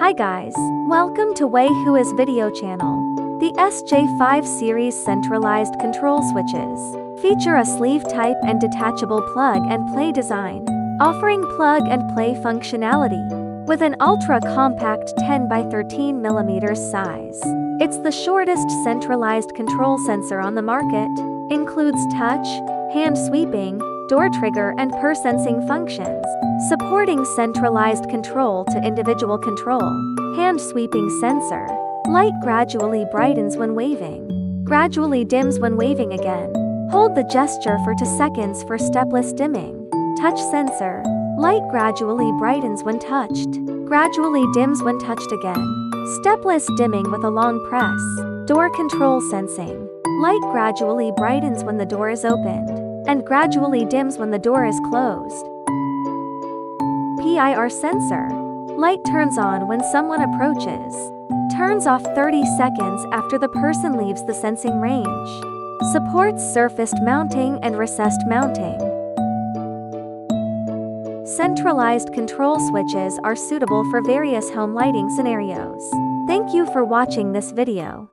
Hi guys, welcome to Waihua's video channel. The SJ5 series centralized control switches feature a sleeve type and detachable plug and play design, offering plug and play functionality. With an ultra-compact 10 by 13 mm size, it's the shortest centralized control sensor on the market, includes touch, hand sweeping, door trigger and PlR sensing functions, supporting centralized control to individual control. Hand sweeping sensor. Light gradually brightens when waving, gradually dims when waving again. Hold the gesture for 2 seconds for stepless dimming. Touch sensor. Light gradually brightens when touched, gradually dims when touched again. Stepless dimming with a long press. Door control sensing. Light gradually brightens when the door is opened, and gradually dims when the door is closed. PlR sensor. Light turns on when someone approaches, turns off 30 seconds after the person leaves the sensing range. Supports surfaced mounting and recessed mounting. Centralized control switches are suitable for various home lighting scenarios. Thank you for watching this video.